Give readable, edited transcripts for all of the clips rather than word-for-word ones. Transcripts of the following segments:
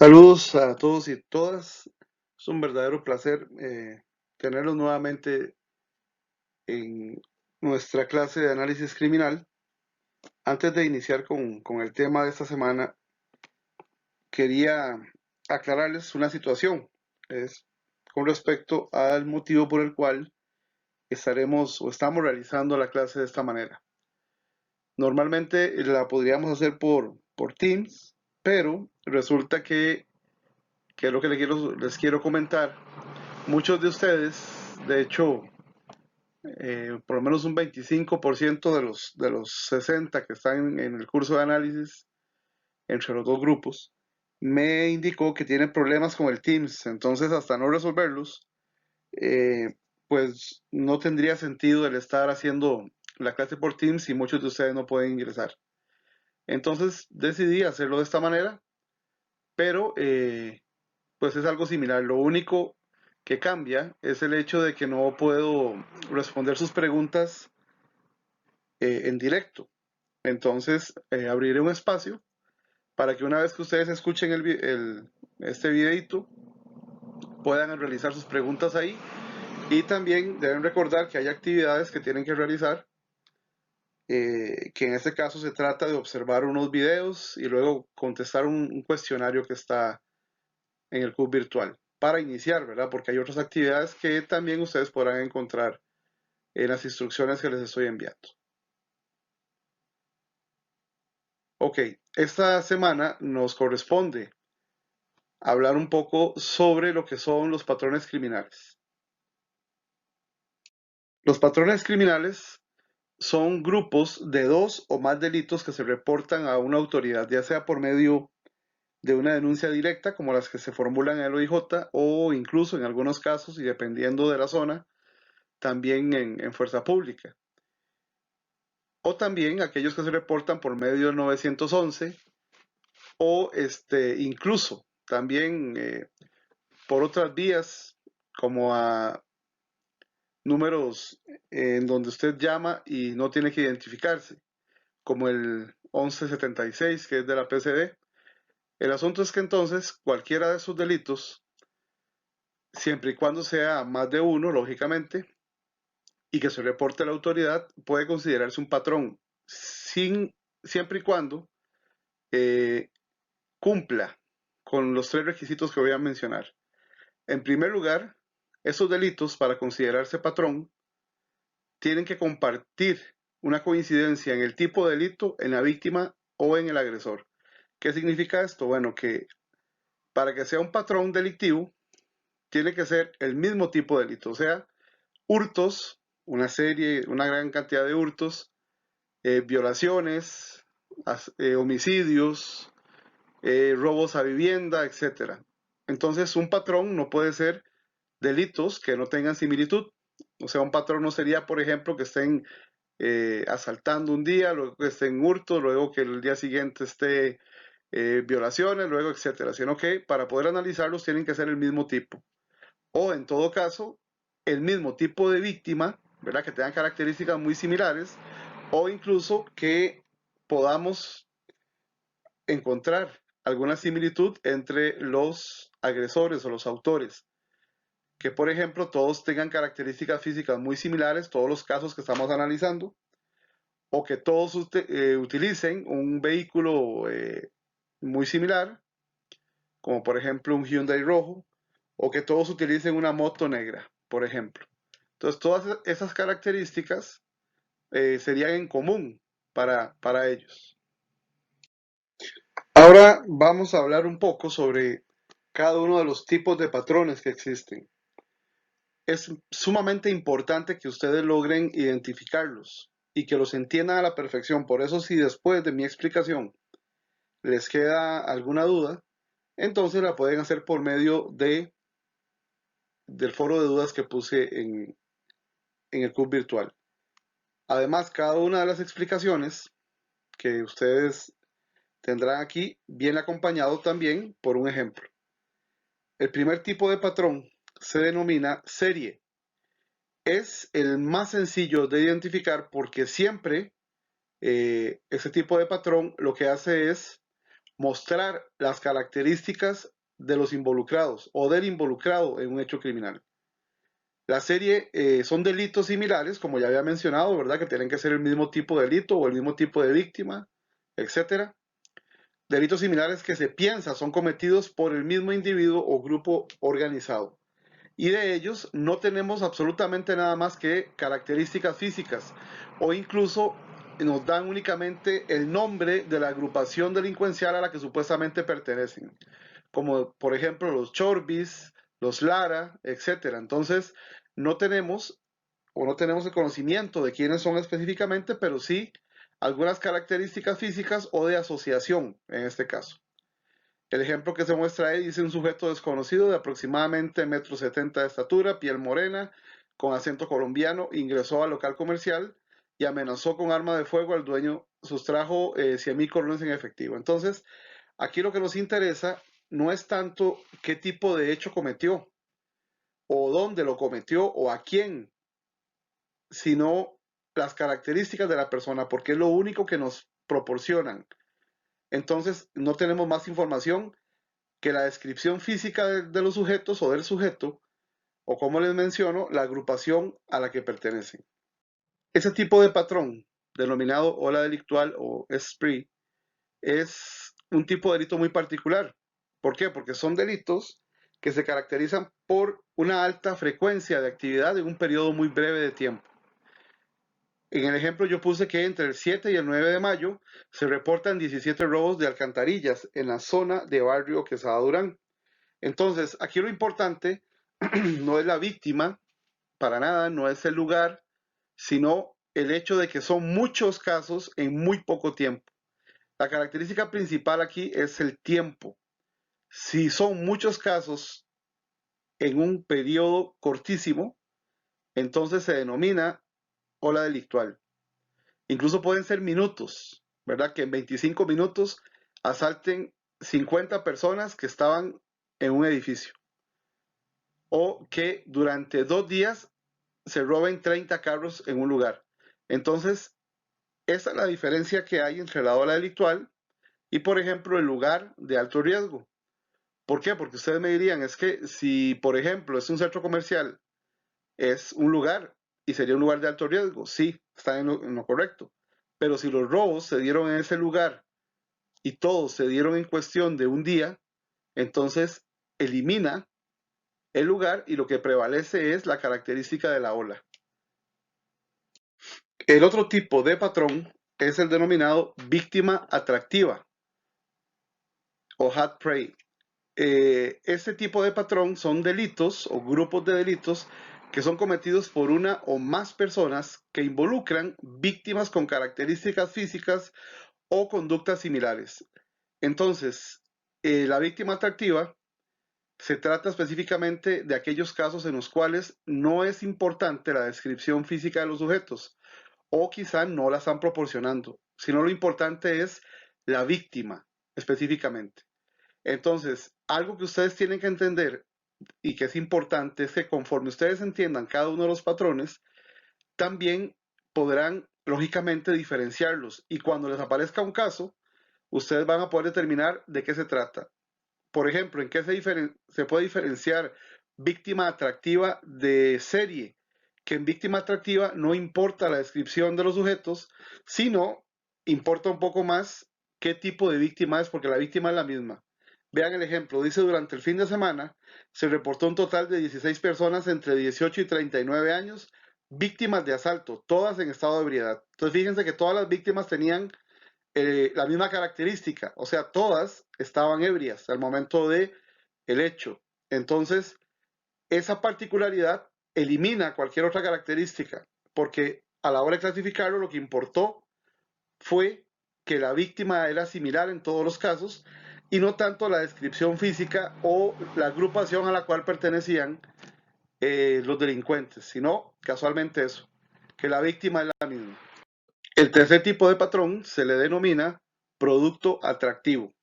Saludos a todos y todas. Es un verdadero placer tenerlos nuevamente en nuestra clase de análisis criminal. Antes de iniciar con el tema de esta semana, quería aclararles una situación. Es con respecto al motivo por el cual estaremos o estamos realizando la clase de esta manera. Normalmente la podríamos hacer por Teams, pero resulta que es lo que les quiero comentar. Muchos de ustedes, de hecho, por lo menos un 25% de los 60 que están en el curso de análisis entre los dos grupos, me indicó que tienen problemas con el Teams. Entonces, hasta no resolverlos, eh, pues no tendría sentido el estar haciendo la clase por Teams si muchos de ustedes no pueden ingresar. Entonces, decidí hacerlo de esta manera, pero pues es algo similar. Lo único que cambia es el hecho de que no puedo responder sus preguntas en directo. Entonces, abriré un espacio para que una vez que ustedes escuchen este videito, puedan realizar sus preguntas ahí. Y también deben recordar que hay actividades que tienen que realizar, que en este caso se trata de observar unos videos y luego contestar un cuestionario que está en el club virtual para iniciar, ¿verdad? Porque hay otras actividades que también ustedes podrán encontrar en las instrucciones que les estoy enviando. Ok, esta semana nos corresponde hablar un poco sobre lo que son los patrones criminales. Los patrones criminales son grupos de dos o más delitos que se reportan a una autoridad, ya sea por medio de una denuncia directa, como las que se formulan en el OIJ, o incluso en algunos casos, y dependiendo de la zona, también en fuerza pública. O también aquellos que se reportan por medio del 911, o incluso también por otras vías, como a números en donde usted llama y no tiene que identificarse, como el 1176, que es de la PCD. El asunto es que entonces cualquiera de esos delitos, siempre y cuando sea más de uno, lógicamente, y que se reporte a la autoridad, puede considerarse un patrón, siempre y cuando eh, cumpla con los tres requisitos que voy a mencionar. En primer lugar, esos delitos, para considerarse patrón, tienen que compartir una coincidencia en el tipo de delito, en la víctima o en el agresor. ¿Qué significa esto? Bueno, que para que sea un patrón delictivo, tiene que ser el mismo tipo de delito, o sea, hurtos, una gran cantidad de hurtos, violaciones, homicidios, robos a vivienda, etcétera. Entonces, un patrón no puede ser delitos que no tengan similitud. O sea, un patrón no sería, por ejemplo, que estén asaltando un día, luego que esté en hurto, luego que el día siguiente esté violaciones, luego etcétera, sino que para poder analizarlos tienen que ser el mismo tipo. O en todo caso, el mismo tipo de víctima, ¿verdad? Que tengan características muy similares, o incluso que podamos encontrar alguna similitud entre los agresores o los autores. Que por ejemplo todos tengan características físicas muy similares, todos los casos que estamos analizando, o que todos utilicen un vehículo muy similar, como por ejemplo un Hyundai rojo, o que todos utilicen una moto negra, por ejemplo. Entonces, todas esas características serían en común para ellos. Ahora vamos a hablar un poco sobre cada uno de los tipos de patrones que existen. Es sumamente importante que ustedes logren identificarlos y que los entiendan a la perfección. Por eso, si después de mi explicación les queda alguna duda, entonces la pueden hacer por medio del foro de dudas que puse en el club virtual. Además, cada una de las explicaciones que ustedes tendrán aquí viene acompañado también por un ejemplo. El primer tipo de patrón se denomina serie. Es el más sencillo de identificar porque siempre ese tipo de patrón lo que hace es mostrar las características de los involucrados o del involucrado en un hecho criminal. La serie son delitos similares, como ya había mencionado, ¿verdad? Que tienen que ser el mismo tipo de delito o el mismo tipo de víctima, etcétera. Delitos similares que se piensa son cometidos por el mismo individuo o grupo organizado. Y de ellos no tenemos absolutamente nada más que características físicas o incluso nos dan únicamente el nombre de la agrupación delincuencial a la que supuestamente pertenecen, como por ejemplo los Chorbis, los Lara, etcétera. Entonces, no tenemos no tenemos el conocimiento de quiénes son específicamente, pero sí algunas características físicas o de asociación en este caso. El ejemplo que se muestra ahí dice un sujeto desconocido de aproximadamente 1,70 m de estatura, piel morena, con acento colombiano, ingresó al local comercial y amenazó con arma de fuego al dueño, sustrajo 100,000 colones en efectivo. Entonces, aquí lo que nos interesa no es tanto qué tipo de hecho cometió, o dónde lo cometió, o a quién, sino las características de la persona, porque es lo único que nos proporcionan. Entonces, no tenemos más información que la descripción física de los sujetos o del sujeto, o como les menciono, la agrupación a la que pertenecen. Ese tipo de patrón, denominado ola delictual o spree, es un tipo de delito muy particular. ¿Por qué? Porque son delitos que se caracterizan por una alta frecuencia de actividad en un periodo muy breve de tiempo. En el ejemplo yo puse que entre el 7 y el 9 de mayo se reportan 17 robos de alcantarillas en la zona de Barrio Quesada Durán. Entonces, aquí lo importante no es la víctima, para nada, no es el lugar, sino el hecho de que son muchos casos en muy poco tiempo. La característica principal aquí es el tiempo. Si son muchos casos en un periodo cortísimo, entonces se denomina ola delictual. Incluso pueden ser minutos, ¿verdad? Que en 25 minutos asalten 50 personas que estaban en un edificio. O que durante 2 días se roben 30 carros en un lugar. Entonces, esa es la diferencia que hay entre la ola delictual y, por ejemplo, el lugar de alto riesgo. ¿Por qué? Porque ustedes me dirían, es que si, por ejemplo, es un centro comercial, es un lugar y sería un lugar de alto riesgo, sí, está en lo correcto. Pero si los robos se dieron en ese lugar y todos se dieron en cuestión de un día, entonces elimina el lugar y lo que prevalece es la característica de la ola. El otro tipo de patrón es el denominado víctima atractiva o hot prey. Este tipo de patrón son delitos o grupos de delitos que son cometidos por una o más personas que involucran víctimas con características físicas o conductas similares. Entonces, la víctima atractiva se trata específicamente de aquellos casos en los cuales no es importante la descripción física de los sujetos o quizá no la están proporcionando, sino lo importante es la víctima específicamente. Entonces, algo que ustedes tienen que entender y que es importante es que conforme ustedes entiendan cada uno de los patrones, también podrán lógicamente diferenciarlos y cuando les aparezca un caso, ustedes van a poder determinar de qué se trata. Por ejemplo, ¿en qué se puede diferenciar víctima atractiva de serie? Que en víctima atractiva no importa la descripción de los sujetos, sino importa un poco más qué tipo de víctima es, porque la víctima es la misma. Vean el ejemplo, dice durante el fin de semana se reportó un total de 16 personas entre 18 y 39 años víctimas de asalto, todas en estado de ebriedad. Entonces fíjense que todas las víctimas tenían la misma característica, o sea, todas estaban ebrias al momento de el hecho. Entonces, esa particularidad elimina cualquier otra característica, porque a la hora de clasificarlo lo que importó fue que la víctima era similar en todos los casos y no tanto la descripción física o la agrupación a la cual pertenecían los delincuentes, sino casualmente eso, que la víctima es la misma. El tercer tipo de patrón se le denomina producto atractivo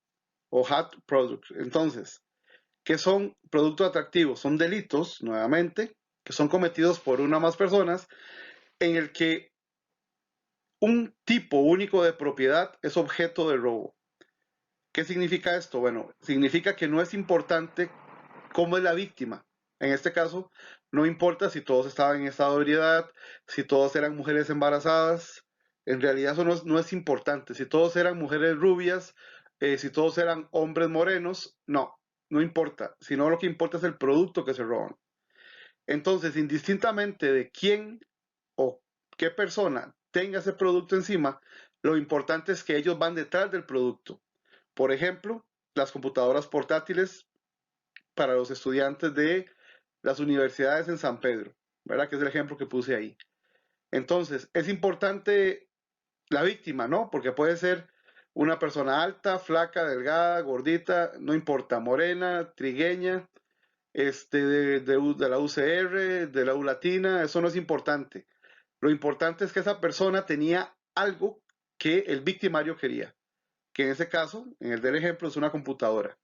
o hot product. Entonces, ¿qué son productos atractivos? Son delitos, nuevamente, que son cometidos por una o más personas en el que un tipo único de propiedad es objeto de robo. ¿Qué significa esto? Bueno, significa que no es importante cómo es la víctima. En este caso, no importa si todos estaban en estado de ebriedad, si todos eran mujeres embarazadas, en realidad eso no es importante. Si todos eran mujeres rubias, si todos eran hombres morenos, no importa, sino lo que importa es el producto que se roban. Entonces, indistintamente de quién o qué persona tenga ese producto encima, lo importante es que ellos van detrás del producto. Por ejemplo, las computadoras portátiles para los estudiantes de las universidades en San Pedro, ¿verdad? Que es el ejemplo que puse ahí. Entonces, es importante la víctima, ¿no? Porque puede ser una persona alta, flaca, delgada, gordita, no importa, morena, trigueña, de la UCR, de la U Latina, eso no es importante. Lo importante es que esa persona tenía algo que el victimario quería, que en ese caso, en el del ejemplo, es una computadora.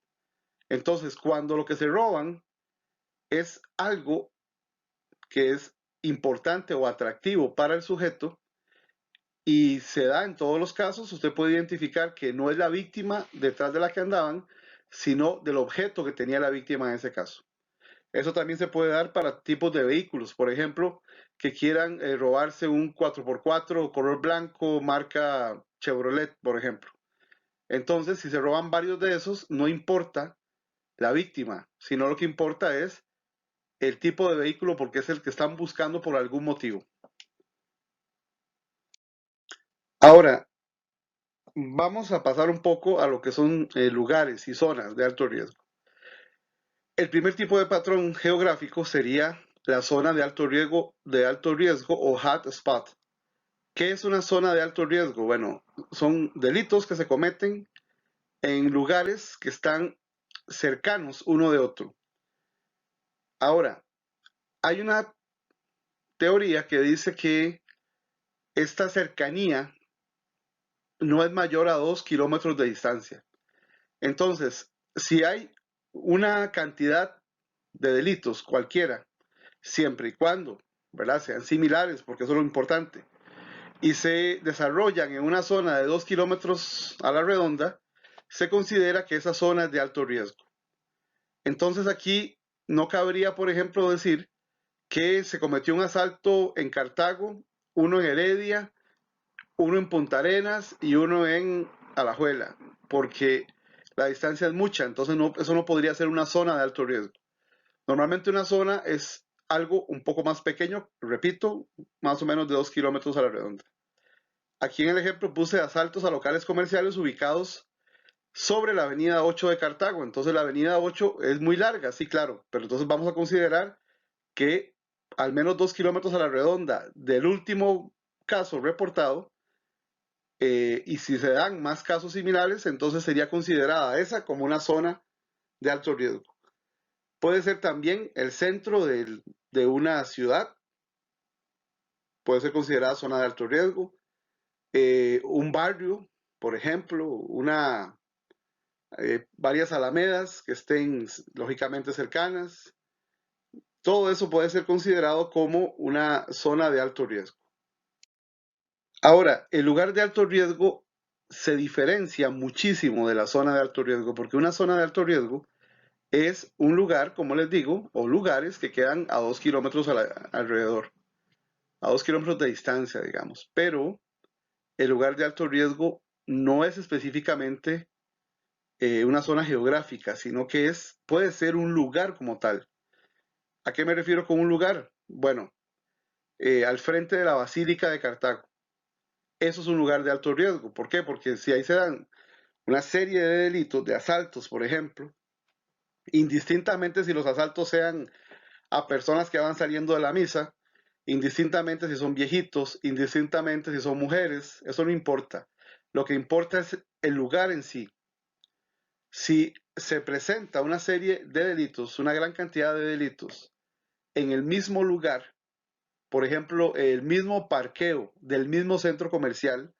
Entonces, cuando lo que se roban es algo que es importante o atractivo para el sujeto y se da en todos los casos, usted puede identificar que no es la víctima detrás de la que andaban, sino del objeto que tenía la víctima en ese caso. Eso también se puede dar para tipos de vehículos, por ejemplo, que quieran robarse un 4x4 color blanco marca Chevrolet, por ejemplo. Entonces, si se roban varios de esos, no importa la víctima, sino lo que importa es el tipo de vehículo porque es el que están buscando por algún motivo. Ahora, vamos a pasar un poco a lo que son lugares y zonas de alto riesgo. El primer tipo de patrón geográfico sería la zona de alto riesgo o hotspot. ¿Qué es una zona de alto riesgo? Bueno, son delitos que se cometen en lugares que están cercanos uno de otro. Ahora, hay una teoría que dice que esta cercanía no es mayor a 2 kilómetros de distancia. Entonces, si hay una cantidad de delitos cualquiera, siempre y cuando, ¿verdad? Sean similares, porque eso es lo importante, y se desarrollan en una zona de 2 kilómetros a la redonda, se considera que esa zona es de alto riesgo. Entonces aquí no cabría, por ejemplo, decir que se cometió un asalto en Cartago, uno en Heredia, uno en Punta Arenas y uno en Alajuela, porque la distancia es mucha, entonces eso no podría ser una zona de alto riesgo. Normalmente una zona es algo un poco más pequeño, repito, más o menos de 2 kilómetros a la redonda. Aquí en el ejemplo puse asaltos a locales comerciales ubicados sobre la avenida 8 de Cartago, entonces la avenida 8 es muy larga, sí, claro, pero entonces vamos a considerar que al menos 2 kilómetros a la redonda del último caso reportado, y si se dan más casos similares, entonces sería considerada esa como una zona de alto riesgo. Puede ser también el centro de una ciudad, puede ser considerada zona de alto riesgo. Un barrio, por ejemplo, varias alamedas que estén lógicamente cercanas. Todo eso puede ser considerado como una zona de alto riesgo. Ahora, el lugar de alto riesgo se diferencia muchísimo de la zona de alto riesgo, porque una zona de alto riesgo es un lugar, como les digo, o lugares que quedan a 2 kilómetros alrededor, a 2 kilómetros de distancia, digamos. Pero el lugar de alto riesgo no es específicamente una zona geográfica, sino que puede ser un lugar como tal. ¿A qué me refiero con un lugar? Bueno, al frente de la Basílica de Cartago. Eso es un lugar de alto riesgo. ¿Por qué? Porque si ahí se dan una serie de delitos, de asaltos, por ejemplo, indistintamente si los asaltos sean a personas que van saliendo de la misa, indistintamente si son viejitos, indistintamente si son mujeres, eso no importa. Lo que importa es el lugar en sí. Si se presenta una serie de delitos, una gran cantidad de delitos, en el mismo lugar, por ejemplo, el mismo parqueo del mismo centro comercial,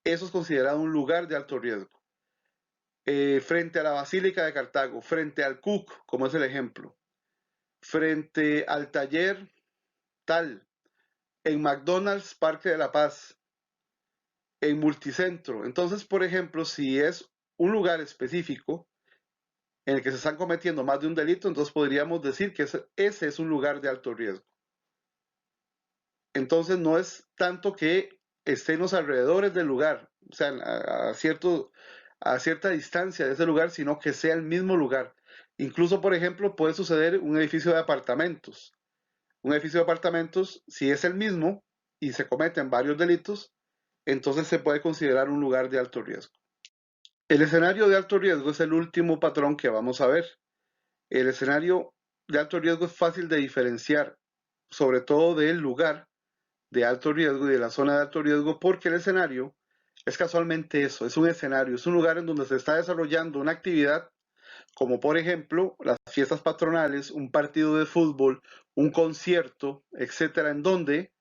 eso es considerado un lugar de alto riesgo. Frente a la Basílica de Cartago, frente al Cook, como es el ejemplo, frente al taller tal, en McDonald's Parque de la Paz, en Multicentro. Entonces, por ejemplo, si es un lugar específico en el que se están cometiendo más de un delito, entonces podríamos decir que ese es un lugar de alto riesgo. Entonces no es tanto que esté en los alrededores del lugar, o sea, a cierta distancia de ese lugar, sino que sea el mismo lugar. Incluso, por ejemplo, puede suceder un edificio de apartamentos. Un edificio de apartamentos, si es el mismo y se cometen varios delitos, entonces se puede considerar un lugar de alto riesgo. El escenario de alto riesgo es el último patrón que vamos a ver. El escenario de alto riesgo es fácil de diferenciar, sobre todo del lugar de alto riesgo y de la zona de alto riesgo, porque el escenario es casualmente eso, es un escenario, es un lugar en donde se está desarrollando una actividad, como por ejemplo las fiestas patronales, un partido de fútbol, un concierto, etcétera, en donde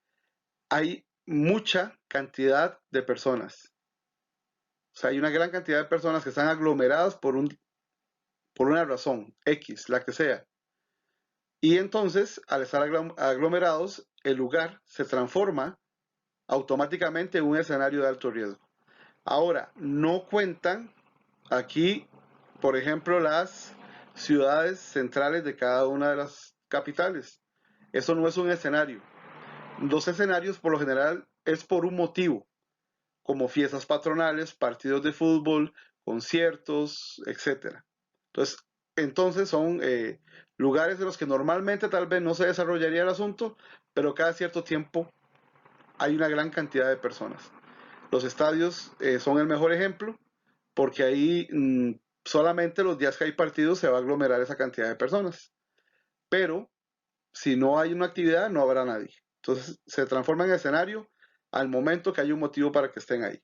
hay mucha cantidad de personas. O sea, hay una gran cantidad de personas que están aglomeradas por una razón, X, la que sea. Y entonces, al estar aglomerados, el lugar se transforma automáticamente en un escenario de alto riesgo. Ahora, no cuentan aquí, por ejemplo, las ciudades centrales de cada una de las capitales. Eso no es un escenario. Los escenarios, por lo general, es por un motivo, como fiestas patronales, partidos de fútbol, conciertos, etcétera. Entonces son lugares de los que normalmente tal vez no se desarrollaría el asunto, pero cada cierto tiempo hay una gran cantidad de personas. Los estadios son el mejor ejemplo porque ahí solamente los días que hay partidos se va a aglomerar esa cantidad de personas. Pero si no hay una actividad, no habrá nadie. Entonces se transforma en escenario al momento que hay un motivo para que estén ahí.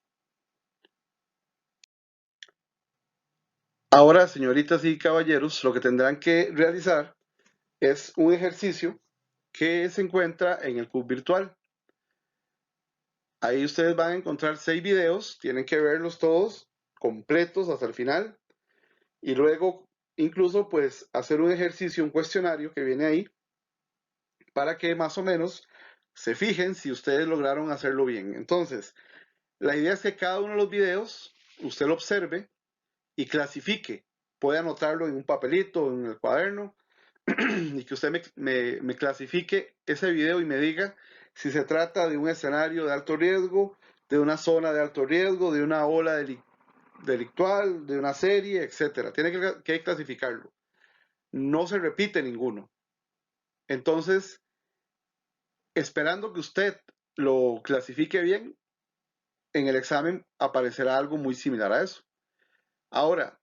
Ahora, señoritas y caballeros, lo que tendrán que realizar es un ejercicio que se encuentra en el CUB virtual. Ahí ustedes van a encontrar 6 videos, tienen que verlos todos completos hasta el final y luego incluso pues hacer un ejercicio, un cuestionario que viene ahí para que más o menos se fijen si ustedes lograron hacerlo bien. Entonces, la idea es que cada uno de los videos usted lo observe y clasifique. Puede anotarlo en un papelito, en el cuaderno, y que usted me clasifique ese video y me diga si se trata de un escenario de alto riesgo, de una zona de alto riesgo, de una ola delictual, de una serie, etcétera. Tiene que clasificarlo. No se repite ninguno. Entonces, esperando que usted lo clasifique bien, en el examen aparecerá algo muy similar a eso. Ahora,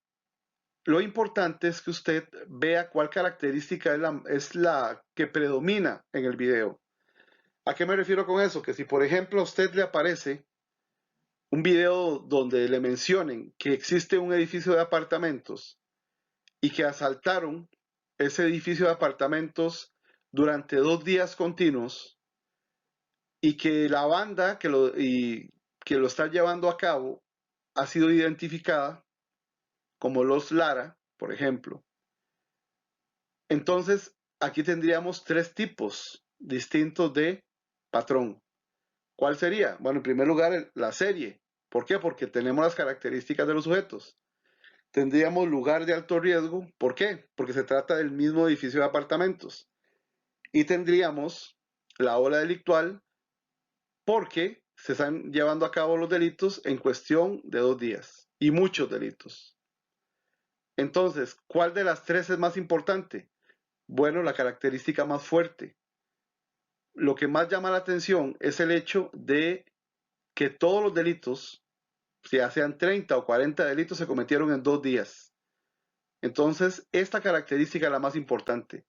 lo importante es que usted vea cuál característica es la que predomina en el video. ¿A qué me refiero con eso? Que si por ejemplo a usted le aparece un video donde le mencionen que existe un edificio de apartamentos y que asaltaron ese edificio de apartamentos durante 2 días continuos y que la banda que lo está llevando a cabo ha sido identificada como los Lara, por ejemplo. Entonces, aquí tendríamos 3 tipos distintos de patrón. ¿Cuál sería? Bueno, en primer lugar, la serie. ¿Por qué? Porque tenemos las características de los sujetos. Tendríamos lugar de alto riesgo. ¿Por qué? Porque se trata del mismo edificio de apartamentos. Y tendríamos la ola delictual porque se están llevando a cabo los delitos en cuestión de 2 días. Y muchos delitos. Entonces, ¿cuál de las 3 es más importante? Bueno, la característica más fuerte. Lo que más llama la atención es el hecho de que todos los delitos, ya sean 30 o 40 delitos, se cometieron en 2 días. Entonces, esta característica es la más importante,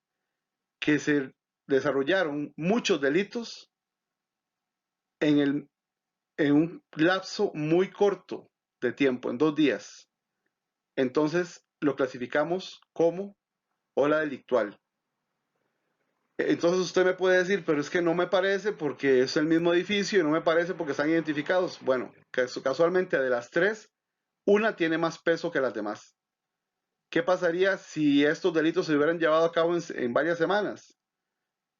que se desarrollaron muchos delitos en, en un lapso muy corto de tiempo, en 2 días. Entonces, lo clasificamos como ola delictual. Entonces usted me puede decir, pero es que no me parece porque es el mismo edificio y no me parece porque están identificados. Bueno, casualmente de las 3, una tiene más peso que las demás. ¿Qué pasaría si estos delitos se hubieran llevado a cabo en varias semanas?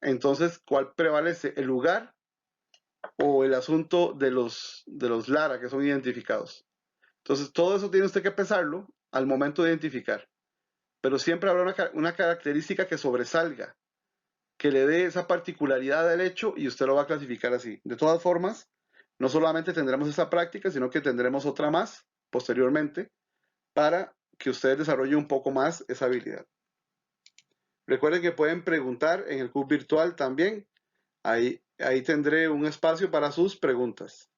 Entonces, ¿cuál prevalece? ¿El lugar o el asunto de los Lara que son identificados? Entonces, todo eso tiene usted que pesarlo al momento de identificar. Pero siempre habrá una característica que sobresalga, que le dé esa particularidad del hecho y usted lo va a clasificar así. De todas formas, no solamente tendremos esa práctica, sino que tendremos otra más posteriormente para que usted desarrolle un poco más esa habilidad. Recuerden que pueden preguntar en el CUB virtual también. Ahí tendré un espacio para sus preguntas.